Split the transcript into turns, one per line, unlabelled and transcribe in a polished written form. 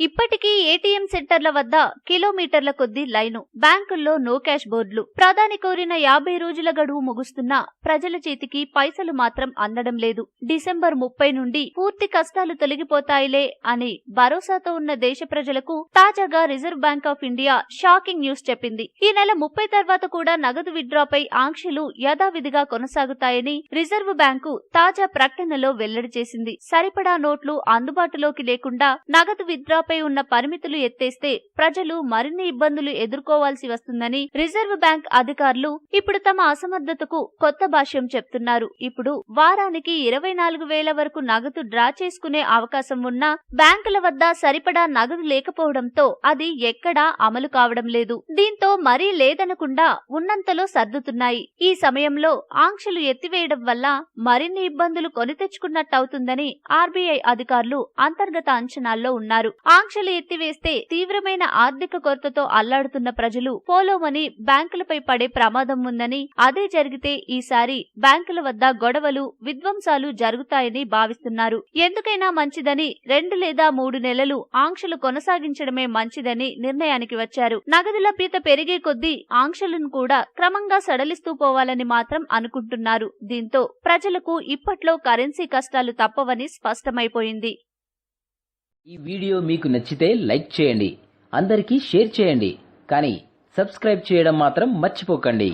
ఇప్పటికీ ఏటీఎం సెంటర్ల వద్ద కిలోమీటర్ల కొద్దీ లైను, బ్యాంకుల్లో నో క్యాష్ బోర్డులు. ప్రధాని కోరిన 50 రోజుల గడువు ముగుస్తున్నా ప్రజల చేతికి పైసలు మాత్రం అందడం లేదు. డిసెంబర్ 30 నుండి పూర్తి కష్టాలు తొలగిపోతాయిలే అని భరోసాతో ఉన్న దేశ ప్రజలకు తాజాగా reserve bank of India shocking news చెప్పింది. ఈ నెల 30 తర్వాత కూడా నగదు విత్డ్రాపై ఆంక్షలు యథావిధిగా కొనసాగుతాయని రిజర్వ్ బ్యాంకు తాజా ప్రకటనలో వెల్లడి చేసింది. సరిపడా నోట్లు అందుబాటులోకి లేకుండా నగదు విత్డ్రాపై ఉన్న పరిమితులు ఎత్తేస్తే ప్రజలు మరిన్ని ఇబ్బందులు ఎదుర్కోవాల్సి వస్తుందని రిజర్వ్ బ్యాంక్ అధికారులు ఇప్పుడు తమ అసమర్థతకు కొత్త భాష్యం చెప్తున్నారు. ఇప్పుడు వారానికి 24,000 వరకు నగదు డ్రా చేసుకునే అవకాశం ఉన్నా బ్యాంకుల వద్ద సరిపడా నగదు లేకపోవడంతో అది ఎక్కడా అమలు కావడం లేదు. దీంతో మరీ లేదనకుండా ఉన్నంతలో సర్దుతున్నాయి. ఈ సమయంలో ఆంక్షలు ఎత్తివేయడం వల్ల మరిన్ని ఇబ్బందులు కొని తెచ్చుకున్నట్టవుతుందని ఆర్బీఐ అధికారులు అంతర్గత అంచనాల్లో ఉన్నారు. ఆంక్షలు ఎత్తివేస్తే తీవ్రమైన ఆర్థిక కొరతతో అల్లాడుతున్న ప్రజలు పోలోమని బ్యాంకులపై పడే ప్రమాదం ఉందని, అదే జరిగితే ఈసారి బ్యాంకుల వద్ద గొడవలు, విధ్వంసాలు జరుగుతాయని భావిస్తున్నారు. ఎందుకైనా మంచిదని 2 లేదా 3 నెలలు ఆంక్షలు కొనసాగించడమే మంచిదని నిర్ణయానికి వచ్చారు. నగదు లభ్యత పెరిగే కొద్దీ ఆంక్షలను కూడా క్రమంగా సడలిస్తూ పోవాలని మాత్రం అనుకుంటున్నారు. దీంతో ప్రజలకు ఇప్పట్లో కరెన్సీ కష్టాలు తప్పవని స్పష్టమైపోయింది.
ఈ వీడియో మీకు నచ్చితే లైక్ చేయండి, అందరికీ షేర్ చేయండి, కానీ సబ్స్క్రైబ్ చేయడం మాత్రం మర్చిపోకండి.